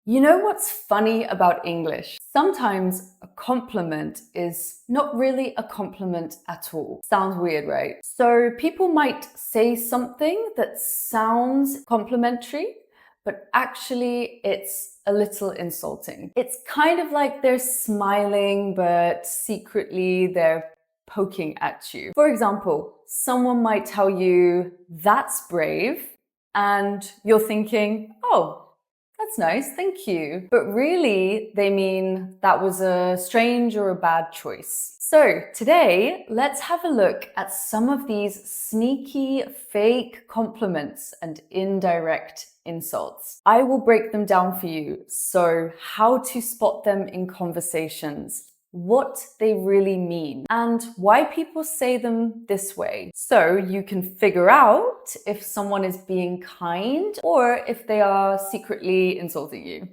You know what's funny about English? Sometimes a compliment is not really a compliment at all. Sounds weird, right? So people might say something that sounds complimentary, but actually it's a little insulting. It's kind of like they're smiling, but secretly they're poking at you. For example, someone might tell you, "That's brave," and you're thinking, "Oh, that's nice, thank you." But really, they mean that was a strange or a bad choice. So today, let's have a look at some of these sneaky, fake compliments and indirect insults. I will break them down for you. So how to spot them in conversations, what they really mean, and why people say them this way. So you can figure out if someone is being kind or if they are secretly insulting you.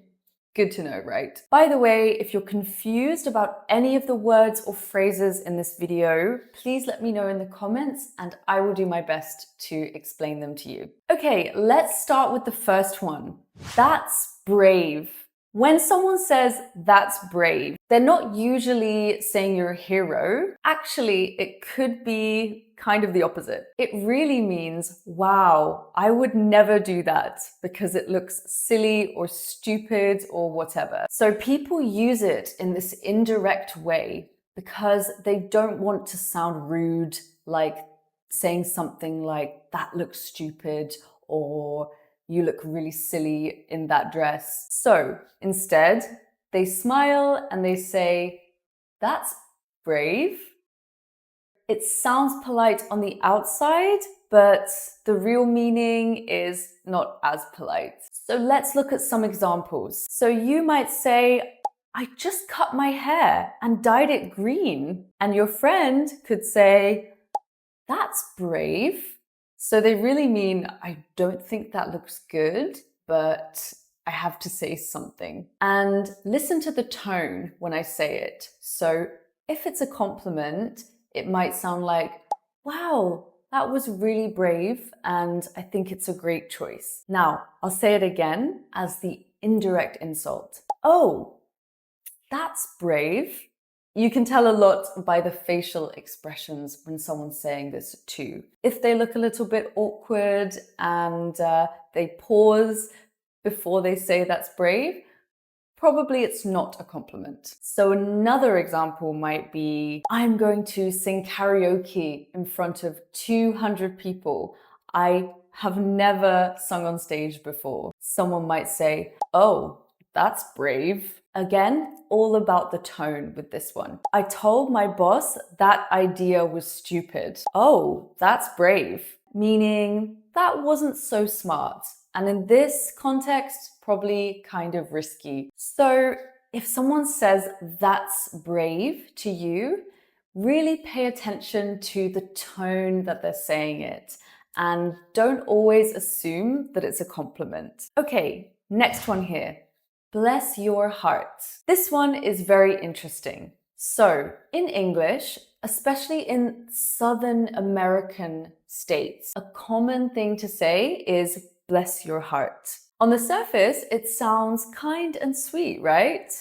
Good to know, right? By the way, if you're confused about any of the words or phrases in this video, please let me know in the comments and I will do my best to explain them to you. Okay, let's start with the first one. That's brave. When someone says that's brave, they're not usually saying you're a hero. Actually, it could be kind of the opposite. It really means, wow, I would never do that because it looks silly or stupid or whatever. So people use it in this indirect way because they don't want to sound rude, like saying something like, "That looks stupid," or "You look really silly in that dress." So instead, they smile and they say, "That's brave." It sounds polite on the outside, but the real meaning is not as polite. So let's look at some examples. So you might say, "I just cut my hair and dyed it green." And your friend could say, "That's brave." So they really mean, "I don't think that looks good, but I have to say something." And listen to the tone when I say it. So if it's a compliment, it might sound like, "Wow, that was really brave, and I think it's a great choice." Now, I'll say it again as the indirect insult. "Oh, that's brave." You can tell a lot by the facial expressions when someone's saying this too. If they look a little bit awkward and they pause before they say "that's brave," probably it's not a compliment. So another example might be, "I'm going to sing karaoke in front of 200 people. I have never sung on stage before." Someone might say, "Oh, that's brave." Again, all about the tone with this one. "I told my boss that idea was stupid." "Oh, that's brave." Meaning that wasn't so smart. And in this context, probably kind of risky. So if someone says "that's brave" to you, really pay attention to the tone that they're saying it. And don't always assume that it's a compliment. Okay, next one here. "Bless your heart." This one is very interesting. So in English, especially in Southern American states, a common thing to say is "bless your heart." On the surface, it sounds kind and sweet, right?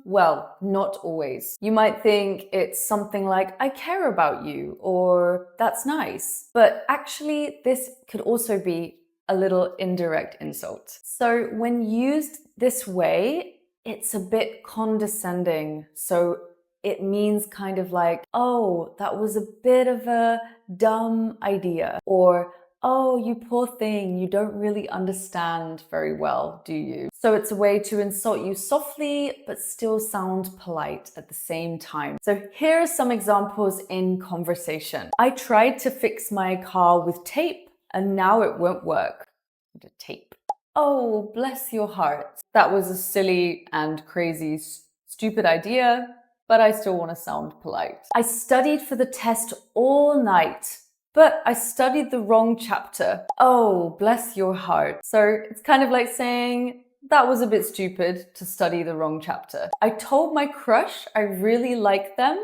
Well, not always. You might think it's something like, "I care about you," or "that's nice." But actually, this could also be a little indirect insult. So when used this way, it's a bit condescending. So it means kind of like, "Oh, that was a bit of a dumb idea," or, "Oh, you poor thing, you don't really understand very well, do you?" So it's a way to insult you softly, but still sound polite at the same time. So here are some examples in conversation. "I tried to fix my car with tape and now it won't work." The tape. "Oh, bless your heart. That was a silly and crazy, stupid idea, but I still want to sound polite." "I studied for the test all night, but I studied the wrong chapter." "Oh, bless your heart." So it's kind of like saying, "That was a bit stupid to study the wrong chapter." "I told my crush I really like them,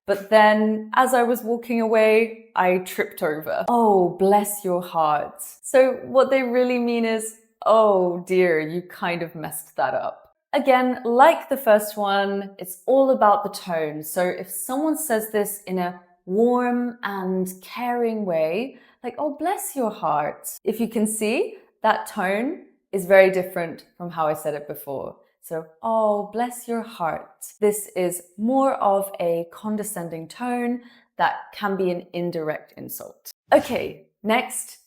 but then as I was walking away, I tripped over." "Oh, bless your heart." So what they really mean is, oh dear, you kind of messed that up. Again, like the first one, it's all about the tone. So if someone says this in a warm and caring way, like, oh, bless your heart. If you can see, that tone is very different from how I said it before. So, oh, bless your heart. This is more of a condescending tone that can be an indirect insult. Okay, next,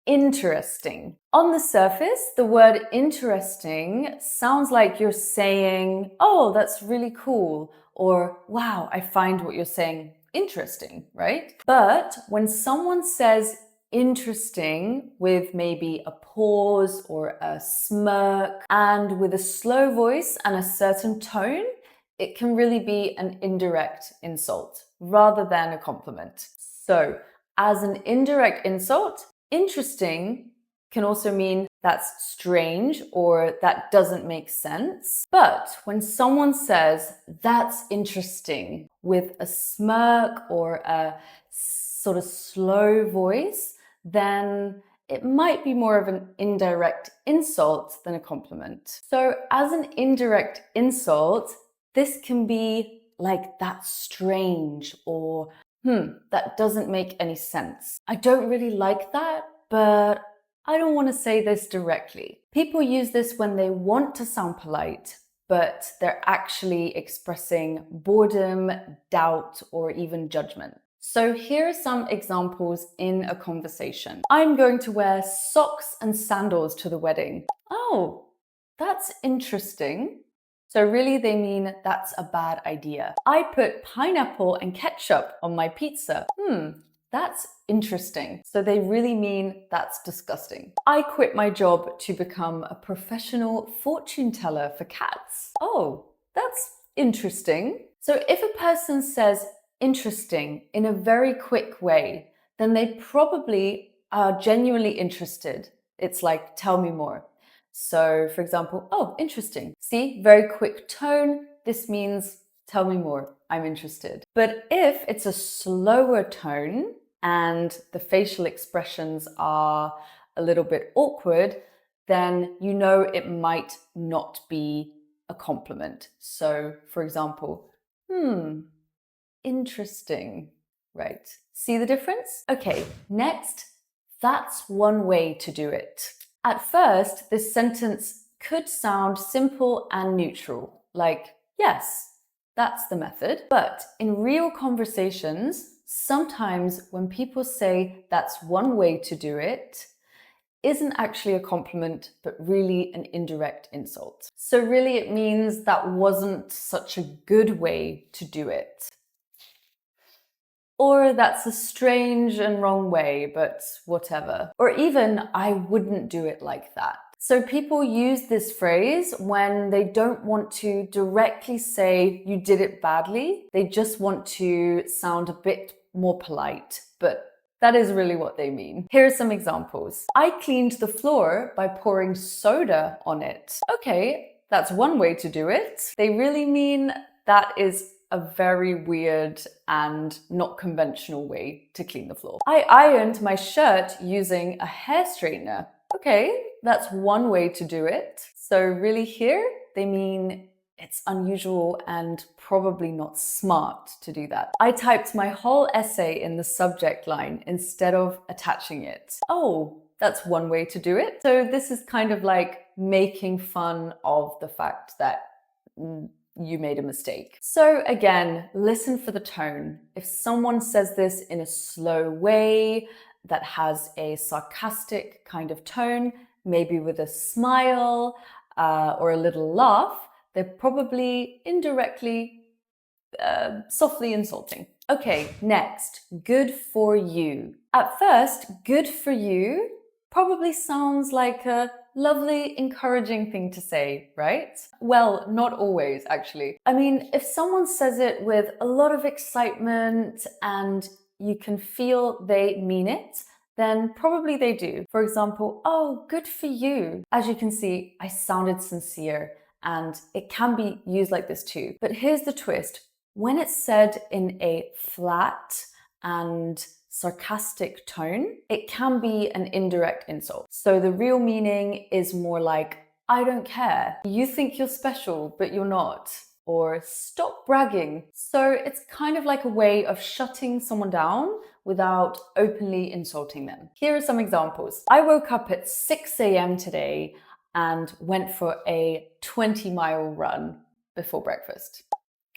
interesting. On the surface, the word interesting sounds like you're saying, oh, that's really cool, or wow, I find what you're saying interesting, right? But when someone says interesting with maybe a pause or a smirk and with a slow voice and a certain tone, it can really be an indirect insult rather than a compliment. So, as an indirect insult, interesting can also mean that's strange or that doesn't make sense. But when someone says that's interesting with a smirk or a sort of slow voice, then it might be more of an indirect insult than a compliment. So as an indirect insult, this can be like that's strange or that doesn't make any sense. I don't really like that, but I don't want to say this directly. People use this when they want to sound polite, but they're actually expressing boredom, doubt, or even judgment. So here are some examples in a conversation. I'm going to wear socks and sandals to the wedding. Oh, that's interesting. So really they mean that's a bad idea. I put pineapple and ketchup on my pizza. That's interesting. So they really mean that's disgusting. I quit my job to become a professional fortune teller for cats. Oh, that's interesting. So if a person says interesting in a very quick way, then they probably are genuinely interested. It's like, tell me more. So for example, oh, interesting. See, very quick tone. This means tell me more. I'm interested. But if it's a slower tone and the facial expressions are a little bit awkward, then you know it might not be a compliment. So for example, interesting, right? See the difference? Okay, next, that's one way to do it. At first, this sentence could sound simple and neutral, like, yes, that's the method. But in real conversations, sometimes when people say that's one way to do it, isn't actually a compliment, but really an indirect insult. So really it means that wasn't such a good way to do it. Or that's a strange and wrong way, but whatever. Or even, I wouldn't do it like that. So people use this phrase when they don't want to directly say you did it badly. They just want to sound a bit more polite, but that is really what they mean. Here are some examples. I cleaned the floor by pouring soda on it. Okay, that's one way to do it. They really mean that is a very weird and not conventional way to clean the floor. I ironed my shirt using a hair straightener. Okay, that's one way to do it. So really here, they mean it's unusual and probably not smart to do that. I typed my whole essay in the subject line instead of attaching it. Oh, that's one way to do it. So this is kind of like making fun of the fact that you made a mistake. So again, listen for the tone. If someone says this in a slow way that has a sarcastic kind of tone, maybe with a smile or a little laugh, they're probably indirectly softly insulting. Okay, next, good for you. At first, good for you probably sounds like a lovely, encouraging thing to say, right? Well, not always, actually. I mean, if someone says it with a lot of excitement and you can feel they mean it, then probably they do. For example, oh, good for you. As you can see, I sounded sincere, and it can be used like this too. But here's the twist. When it's said in a flat and sarcastic tone, it can be an indirect insult. So the real meaning is more like, I don't care. You think you're special, but you're not. Or stop bragging. So it's kind of like a way of shutting someone down without openly insulting them. Here are some examples. I woke up at 6 a.m. today and went for a 20-mile run before breakfast.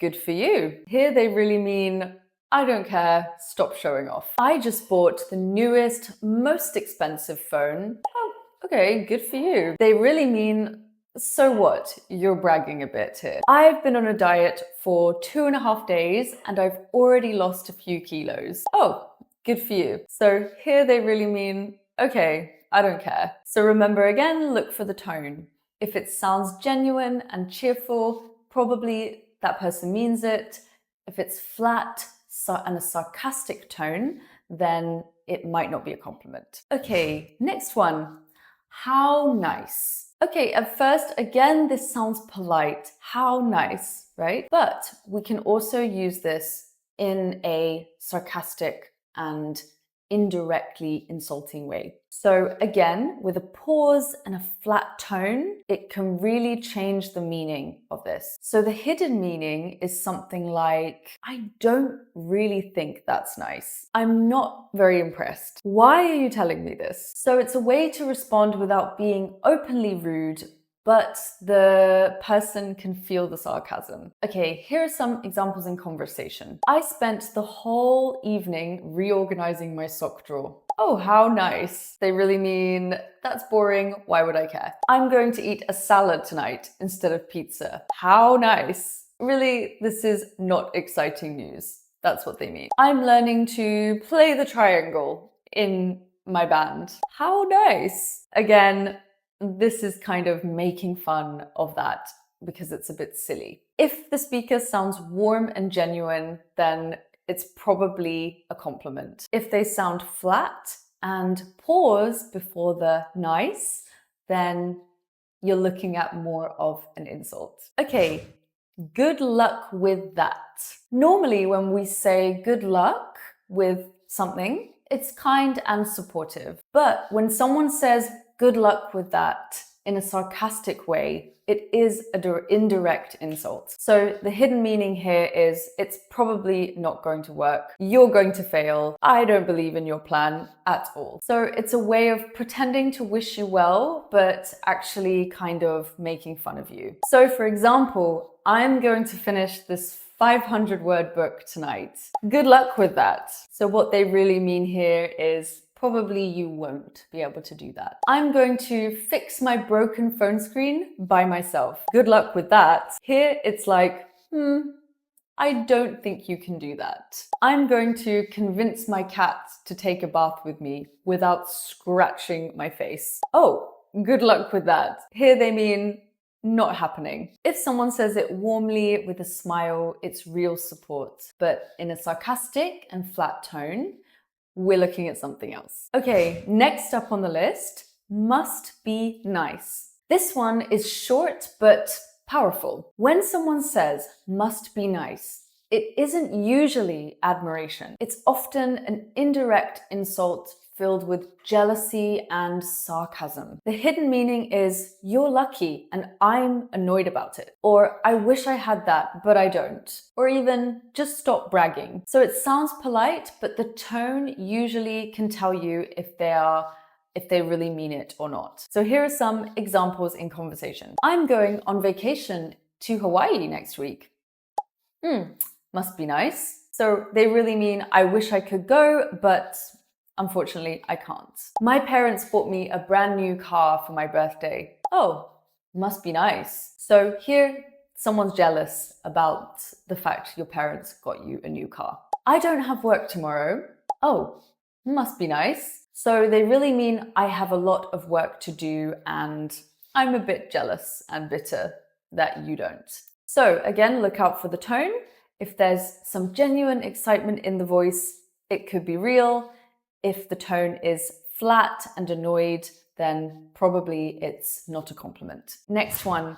Good for you. Here they really mean, I don't care, stop showing off. I just bought the newest, most expensive phone. Oh, okay, good for you. They really mean, so what? You're bragging a bit here. I've been on a diet for 2.5 days and I've already lost a few kilos. Oh, good for you. So here they really mean, okay, I don't care. So remember again, look for the tone. If it sounds genuine and cheerful, probably that person means it. If it's flat and a sarcastic tone, then it might not be a compliment. Okay, next one. How nice. Okay, at first, again, this sounds polite. How nice, right? But we can also use this in a sarcastic and indirectly insulting way. So again, with a pause and a flat tone, it can really change the meaning of this. So the hidden meaning is something like, I don't really think that's nice. I'm not very impressed. Why are you telling me this? So it's a way to respond without being openly rude, but the person can feel the sarcasm. Okay, here are some examples in conversation. I spent the whole evening reorganizing my sock drawer. Oh, how nice. They really mean, that's boring, why would I care? I'm going to eat a salad tonight instead of pizza. How nice. Really, this is not exciting news. That's what they mean. I'm learning to play the triangle in my band. How nice. Again, this is kind of making fun of that because it's a bit silly. If the speaker sounds warm and genuine, then it's probably a compliment. If they sound flat and pause before the nice, then you're looking at more of an insult. Okay, good luck with that. Normally, when we say good luck with something, it's kind and supportive. But when someone says good luck with that in a sarcastic way, it is an indirect insult. So the hidden meaning here is it's probably not going to work. You're going to fail. I don't believe in your plan at all. So it's a way of pretending to wish you well, but actually kind of making fun of you. So for example, I'm going to finish this 500-word book tonight. Good luck with that. So what they really mean here is probably you won't be able to do that. I'm going to fix my broken phone screen by myself. Good luck with that. Here it's like, I don't think you can do that. I'm going to convince my cat to take a bath with me without scratching my face. Oh, good luck with that. Here they mean not happening. If someone says it warmly with a smile, it's real support. But in a sarcastic and flat tone, we're looking at something else. Okay, next up on the list, must be nice. This one is short but powerful. When someone says must be nice, it isn't usually admiration. It's often an indirect insult filled with jealousy and sarcasm. The hidden meaning is, you're lucky and I'm annoyed about it. Or, I wish I had that, but I don't. Or even, just stop bragging. So it sounds polite, but the tone usually can tell you if they really mean it or not. So here are some examples in conversation. I'm going on vacation to Hawaii next week. Must be nice. So they really mean, I wish I could go, but unfortunately, I can't. My parents bought me a brand new car for my birthday. Oh, must be nice. So here, someone's jealous about the fact your parents got you a new car. I don't have work tomorrow. Oh, must be nice. So they really mean I have a lot of work to do and I'm a bit jealous and bitter that you don't. So again, look out for the tone. If there's some genuine excitement in the voice, it could be real. If the tone is flat and annoyed, then probably it's not a compliment. Next one,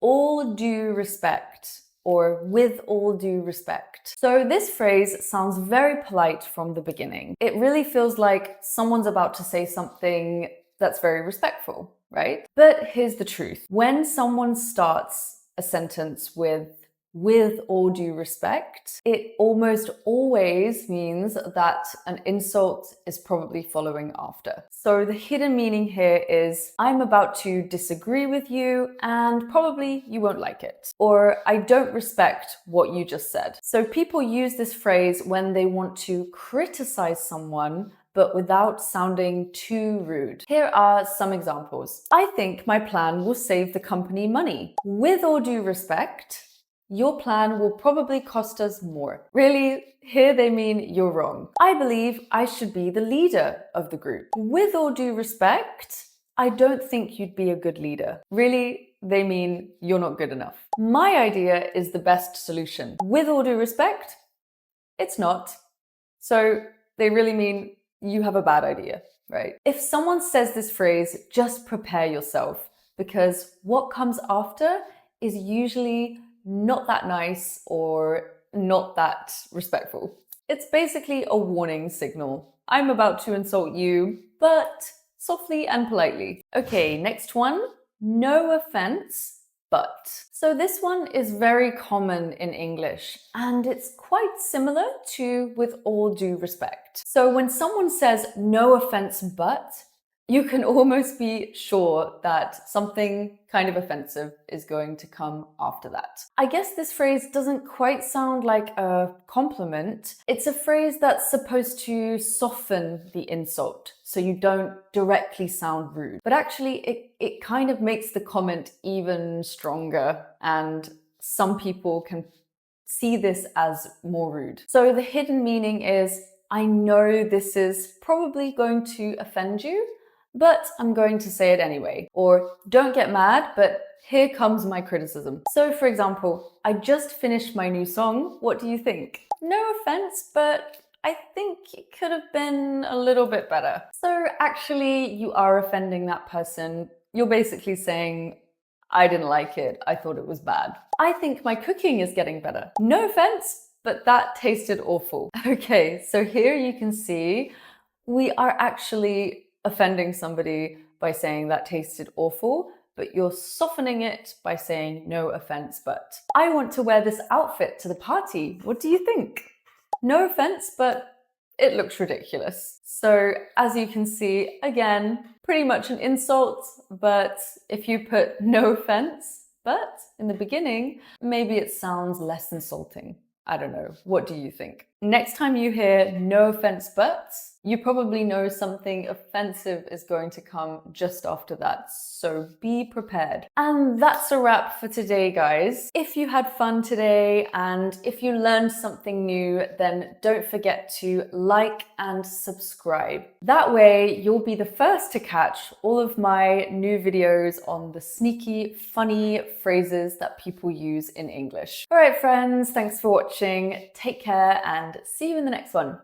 all due respect. or with all due respect. So this phrase sounds very polite from the beginning. It really feels like someone's about to say something that's very respectful, right? But here's the truth. When someone starts a sentence with all due respect, it almost always means that an insult is probably following after. So the hidden meaning here is, I'm about to disagree with you and probably you won't like it. Or I don't respect what you just said. So people use this phrase when they want to criticize someone but without sounding too rude. Here are some examples. I think my plan will save the company money. With all due respect, your plan will probably cost us more. Really, here they mean you're wrong. I believe I should be the leader of the group. With all due respect, I don't think you'd be a good leader. Really, they mean you're not good enough. My idea is the best solution. With all due respect, it's not. So they really mean you have a bad idea, right? If someone says this phrase, just prepare yourself, because what comes after is usually not that nice or not that respectful. It's basically a warning signal. I'm about to insult you, but softly and politely. Okay, next one. No offense, but. So this one is very common in English, and it's quite similar to with all due respect. So when someone says no offense, but, you can almost be sure that something kind of offensive is going to come after that. I guess this phrase doesn't quite sound like a compliment. It's a phrase that's supposed to soften the insult, so you don't directly sound rude. But actually, it kind of makes the comment even stronger, and some people can see this as more rude. So the hidden meaning is, I know this is probably going to offend you, but I'm going to say it anyway. Or don't get mad, but here comes my criticism. So for example, I just finished my new song. What do you think? No offense, but I think it could have been a little bit better. So actually, you are offending that person. You're basically saying, I didn't like it. I thought it was bad. I think my cooking is getting better. No offense, but that tasted awful. Okay, so here you can see we are actually offending somebody by saying that tasted awful, but you're softening it by saying no offense, but. I want to wear this outfit to the party. What do you think? No offense, but it looks ridiculous. So as you can see, again, pretty much an insult, but if you put no offense, but in the beginning, maybe it sounds less insulting. I don't know. What do you think? Next time you hear no offense, but, you probably know something offensive is going to come just after that, so be prepared. And that's a wrap for today, guys. If you had fun today and if you learned something new, then don't forget to like and subscribe. That way, you'll be the first to catch all of my new videos on the sneaky, funny phrases that people use in English. All right, friends, thanks for watching. Take care and see you in the next one.